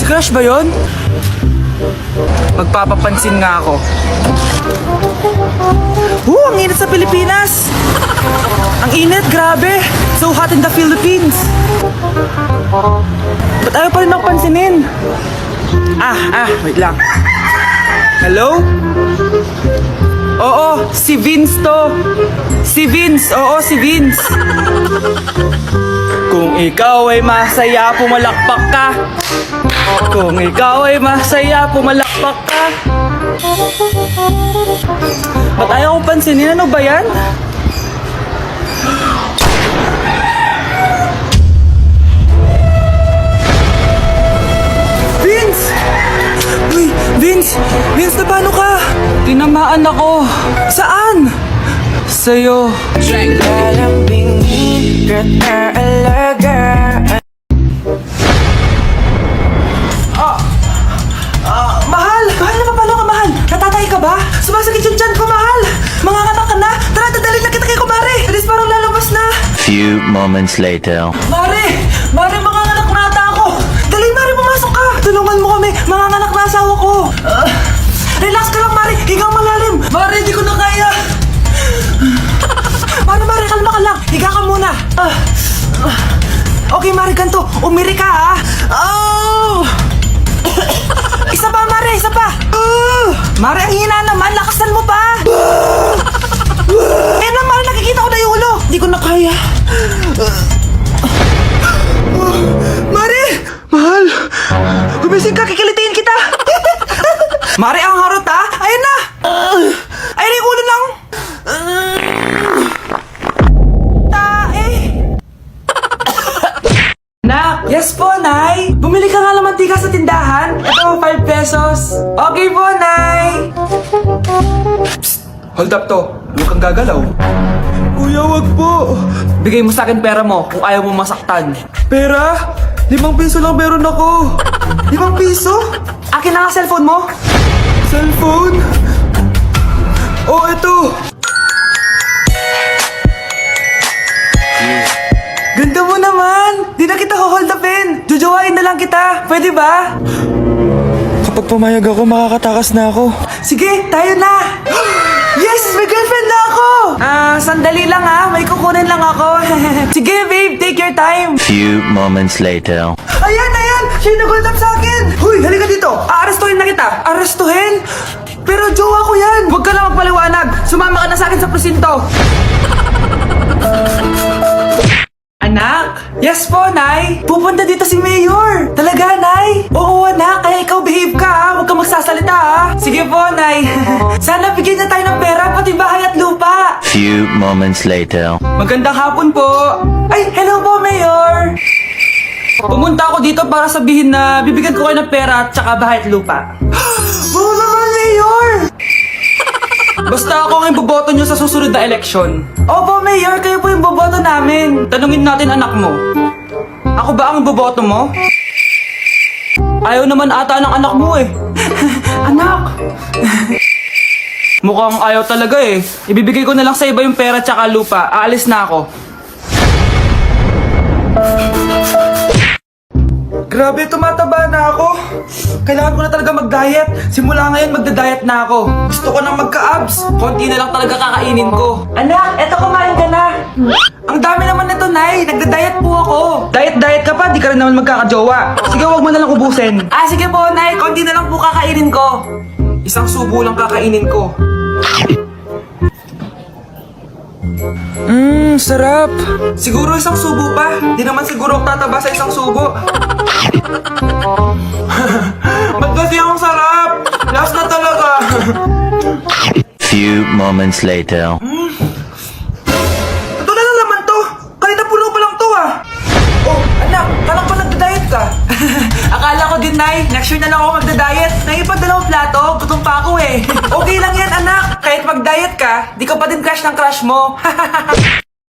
Crush ba yun? Magpapapansin nga ako. Ang init sa Pilipinas! Ang init, grabe! So hot in the Philippines! Ba't ayaw pa rin ako pansinin? Wait lang. Hello? Oo, si Vince to. Si Vince, oo, si Vince. Kung ikaw ay masaya, pumalakpak ka. Kung ikaw ay masaya, pumalakpak ka. Ba't ayaw kong pansinin? Ano ba yan? Vince! Uy, Vince! Vince, na paano ka? Tinamaan ako. Saan? Sa'yo. Mahal! Mahal na paano ka, mahal? Natatay ka ba? Sumasakit yung tiyan ko, mahal! Mga anak ka na! Tara, dadalhin na kita kay kumare! Alis parang lalabas na! Few moments later. Mare! Mare, mga anak na ata ako! Dali, Mare, pumasok ka! Tulungan mo kami! Mga anak na asawa ko! Relax ka lang, Mare! Higang malalim! Mare, hindi ko na kaya! Mare, kalma ka lang! Higa ka muna! Okay, Mare, ganito! Umiri ka, ha? Oh! Isa pa, Mare! Isa pa! Mare, ang hina naman! Lakasan mo pa! Eh na, Mare, nakikita ko na yung ulo! Hindi ko na kaya! Mare! Mahal! Gumising ka, kikilitiin kita! Mare, ang harot, ha? Ayun na! Ayun yung ulo lang! Tae! Nak! Yes po, Nay! Bumili ka nga ng mantika sa tindahan? Ito, 5 pesos. Okay po, Nay! Psst! Hold up to. Huwag kang gagalaw. Kuya, wag po. Bigay mo sa akin pera mo kung ayaw mo masaktan. Pera? 5 piso lang meron ako. 5 piso? Akin na nga cellphone mo. Cellphone? Oh, ito. Ganda mo naman. Di na kita hold upin. Jujuwain na lang kita. Pwede ba? Kapag pumayag ako, makakatakas na ako. Sige, tayo na. Yes! May girlfriend na ako! Sandali lang ha. May kukunin lang ako. Sige, babe. Take your time. Few moments later. Ayan! Siya yung nag-hold up sa akin! Huy! Halika dito! Aarestuhin na kita! Arestuhin? Pero jowa ko yan! Huwag ka na magpaliwanag! Sumama ka na sa akin sa presinto! Anak? Yes po, Nay! Pupunta dito si Mayor! Talaga, Nay? Oo, anak! Kaya ikaw behave ka, ha? Huwag ka magsasalita, ha? Sige po, Nay! Sana bigyan na tayo ng pera, pati bahay at lupa! Few moments later. Magandang hapon po! Ay, hello po, Mayor! Pumunta ako dito para sabihin na bibigyan ko kayo ng pera at saka bahay at lupa. Oo naman, Mayor! Basta ako ang iboboto nyo sa susunod na eleksyon. Opo, Mayor, kayo po yung boboto namin. Tanungin natin anak mo. Ako ba ang boboto mo? Ayaw naman ata ng anak mo eh. Anak! Mukhang ayaw talaga eh. Ibibigay ko na lang sa iba yung pera tsaka lupa. Aalis na ako. Grabe, tumataba na ako. Kailangan ko na talaga mag-diet. Simula ngayon, magda-diet na ako. Gusto ko nang magka-abs. Konti na lang talaga kakainin ko. Anak, eto kumain ka na. Ang dami naman nito, Nay. Nagda-diet po ako. Diet ka pa, di ka rin naman magkakajowa. Sige, wag mo na lang ubusin. Sige po, Nay. Konti na lang po kakainin ko. Isang subo lang kakainin ko. Sarap. Siguro isang subo pa. Di naman siguro ako tataba sa isang subo. Ba't kasi ang sarap? Last na talaga. Few moments later. Ito na lang naman to. Kanina puno pa lang to ah. Oh, anak, kala ko nagda-diet ka. Akala ko din, Nay. Next year na lang ako magda-diet. Nangipag-dalawang plato, gutom pa ako eh. Okay lang yan, anak. Kahit mag-diet ka, di ko pa din crush ng crush mo.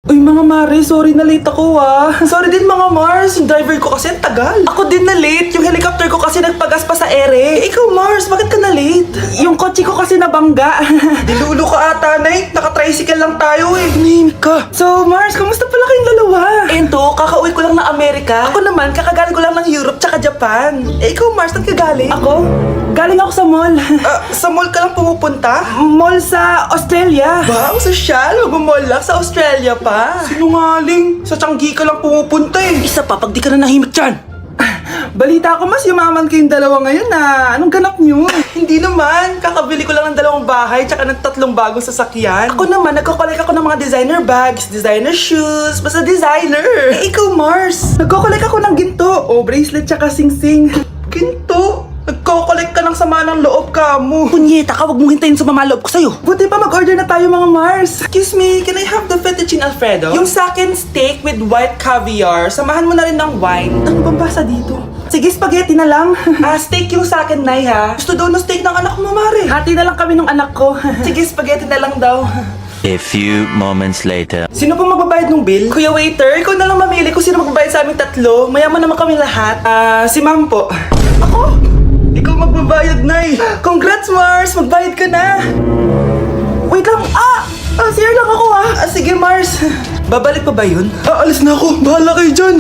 Uy, mga Mare, sorry na late ako ah. Sorry din mga Mars, yung driver ko kasi ang tagal. Ako din na late, yung helicopter ko kasi nagpagas pa sa ere. Ikaw Mars, bakit ka na late? Yung kotse ko kasi nabangga. Dilulo ka ata, Nay. Naka-tricycle lang tayo eh. Nahimik ka. So Mars, kamusta pala kayong dalawa? Ento, kakauwi ko lang ng Amerika. Ako naman, kakagaling ko lang ng Europe tsaka Japan. Japan. Eh, ikaw, Mars, saan ka galing? Ako? Galing ako sa mall. Sa mall ka lang pumupunta? Mall sa Australia. Ba, ang sosyal. Mag-mall lang sa Australia pa. Sinungaling. Sa Changi ka lang pumupunta eh. Isa pa, pag di ka na nahimik dyan. Balita ko mas yumaman kayong dalawa ngayon na. Anong ganap nyo? Hindi naman. Kakabili ko lang ng 2 bahay tsaka ng 3 bagong sasakyan. Ako naman, nagko-collect ako ng mga designer bags, designer shoes, basta designer. Eh, ikaw, Mars. Nagko-collect ako ng ginto. O, bracelet tsaka sing-sing. Ginto? Nagko-collect ka ng sama ng loob ka mo. Punyeta ka, wag mong hintayin sa mamaloob ko sa'yo. Buti pa mag-order na tayo mga Mars. Excuse me, can I have the fettuccine Alfredo? Yung sa akin steak with white caviar. Samahan mo na rin ng wine. Ano bang basa dito? Sige, spaghetti na lang. Steak yung sa akin, Nay, ha? Gusto daw ng steak ng anak mo, Mare. Hati na lang kami ng anak ko. Sige, spaghetti na lang daw. A few moments later. Sino pong magbabayad ng bill? Kuya waiter, ikaw na lang mamili kung sino magbabayad sa aming 3. Mayaman naman kami lahat. Si Ma'am po. Ako? Ikaw magbabayad, Nay. Congrats, Mars! Magbayad ka na. Wait lang. CR lang ako, sige, Mars. Babalik pa ba yun? Alis na ako. Bahala kayo dyan.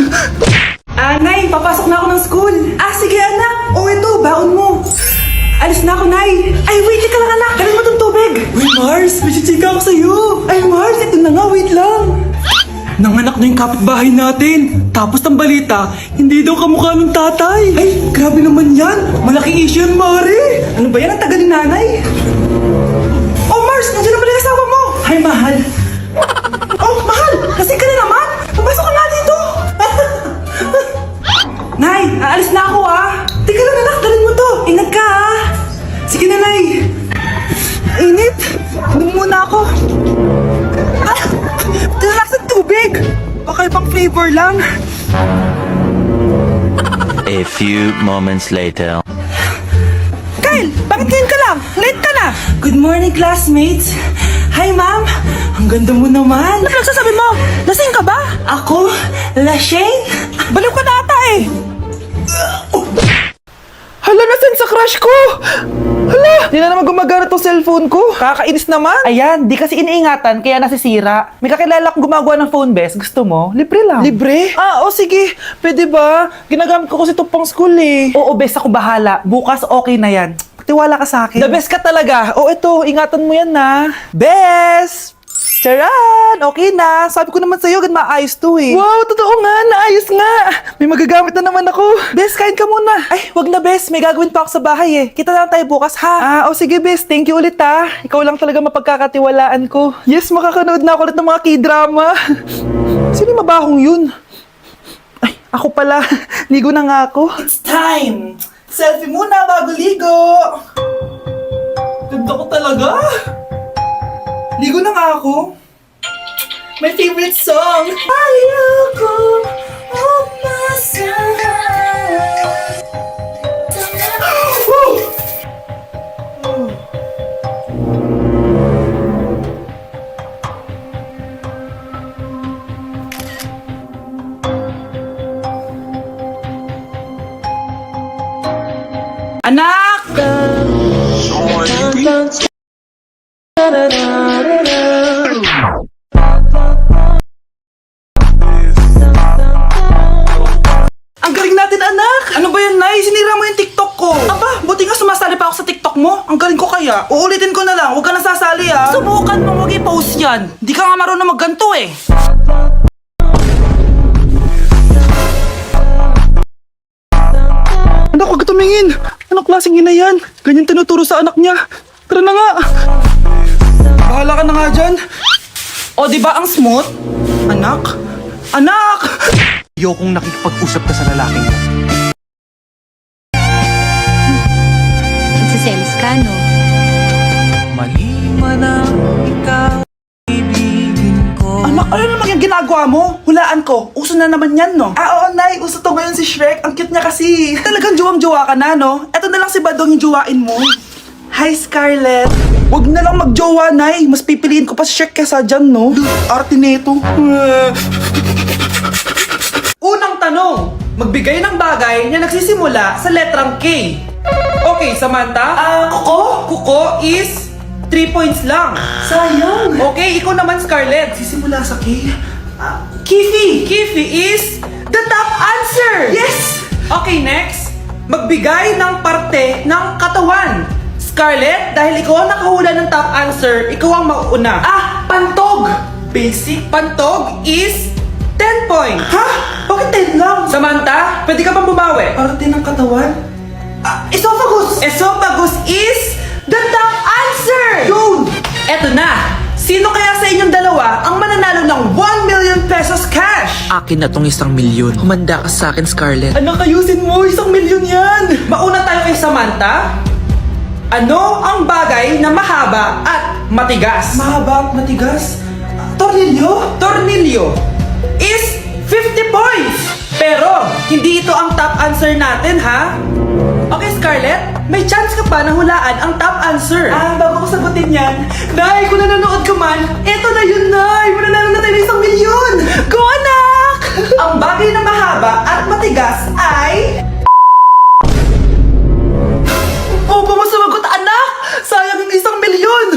Nay, papasok na ako ng school. Sige, anak. Ito, baon mo. Alis na ako, Nay. Ay, wait ka lang, anak. Dalhin mo tong tubig. Wait, Mars. May chichika ako sa'yo. Ay, Mars, ito na nga. Wait lang. Nanganak na yung kapitbahay natin. Tapos ang balita, hindi daw kamukha ng tatay. Ay, grabe naman yan. Malaking issue yan, Mari. Ano ba yan? Ang tagal ni nanay. Oh, Mars, nandiyan na pala yung asawa mo. Hi, mahal. Oh, mahal. Lasing ka na naman. Papasok ka nga dito. Nay, aalis na ako, Teka lang, anak. Dalhin mo to. Ingat ka, Sige na, Nay. Init. Inom muna ako. Tilalak sa tubig! Baka ibang flavor lang. A few moments later. Kyle! Bakit ngayon ka lang? Late ka na! Good morning, classmates! Hi, ma'am! Ang ganda mo naman! Ano nagsasabi mo? Lasing ka ba? Ako? Lasing? Baliw ka na ata eh! Hala, nasan sa crush ko? Hala, di na naman gumagana tong cellphone ko. Kakainis naman. Ayan, di kasi iniingatan kaya nasisira. May kakilala kong gumagawa ng phone best. Gusto mo? Libre lang. Libre? Sige. Pwede ba? Ginagamit ko kasi ito pang school eh. Oo, best ako bahala. Bukas okay na yan. Tiwala ka sa akin. The best ka talaga. Ito, ingatan mo yan na. Best! Charan! Okay na. Sabi ko naman sa'yo, maayos to eh. Wow, totoo nga. Naayos nga. May magagamit na naman ako. Bes, kain ka muna. Ay, wag na, Bes. May gagawin pa ako sa bahay eh. Kita na lang tayo bukas, ha? Sige, Bes. Thank you ulit, ha. Ikaw lang talaga mapagkakatiwalaan ko. Yes, makakanood na ako ulit ng mga K-drama. Sino yung mabahong yun? Ay, ako pala. Ligo na nga ako. It's time! Selfie muna bago ligo. Ganda ko talaga. Ligo na nga ako. My favorite song. Ayoko Anak! Ang galing natin, anak! Ano ba yan, Nay? Sinira mo yung TikTok ko. Aba, buti nga sumasali pa ako sa TikTok mo. Ang galing ko kaya. Uulitin ko na lang. Huwag ka na sasali, ha? Subukan mo, huwag i-post yan. Di ka nga marunong magganto, eh. Anak, huwag ka tumingin. Anong klaseng ina yan? Ganyan tinuturo sa anak niya. Tara na nga. Bahala ka na nga dyan. O, di ba ang smooth? Anak? Anak! Ayokong nakikipag-usap ka sa lalaking mo. Nagsiselos ka, no? Mali man ang ikaw, ibigin ko. Anak, ano naman yung ginagawa mo? Hulaan ko. Uso na naman yan, no? Oo, Nay. Uso to ngayon si Shrek. Ang cute niya kasi. Talagang juwang-juwa ka na, no? Eto na lang si Badong yung juwain mo. Hi, Scarlett. Huwag na lang mag-jowa, Nay. Mas pipiliin ko pa si Shrek kesa dyan, no? Arte nito. Unang tanong, magbigay ng bagay na nagsisimula sa letrang K. Okay, Samantha? Kuko? Kuko is 3 points lang. Sayang. Okay, ikaw naman, Scarlett. Sisimula sa K? Kifi. Kifi is the top answer. Yes. Okay, next. Magbigay ng parte ng katawan. Scarlett, dahil ikaw ang nakahula ng top answer, ikaw ang mauuna. Pantog! Basic pantog is 10 points. Ha? Bakit 10 lang? Samantha, pwede ka bang bumawi? Parte ng katawan? Esophagus! Esophagus is the top answer! Yun! Eto na! Sino kaya sa inyong dalawa ang mananalo ng 1 million pesos cash? Akin na tong 1 milyon. Humanda ka sa akin, Scarlett. Anak, ayusin mo! 1 milyon yan! Mauna tayo kay Samantha. Ano ang bagay na mahaba at matigas? Mahaba at matigas? Tornilyo? Tornilyo is 50 points! Pero, hindi ito ang top answer natin, ha? Okay, Scarlett, may chance ka pa na hulaan ang top answer. Bago ko sagutin yan, Nay, kung nanonood ka man, eto na yun, Nay! Mananalo na tayo ng 1 milyon! Go, anak! Ang bagay na mahaba at matigas ay... Huwag mo sumagot, anak! Sayang yung 1 milyon!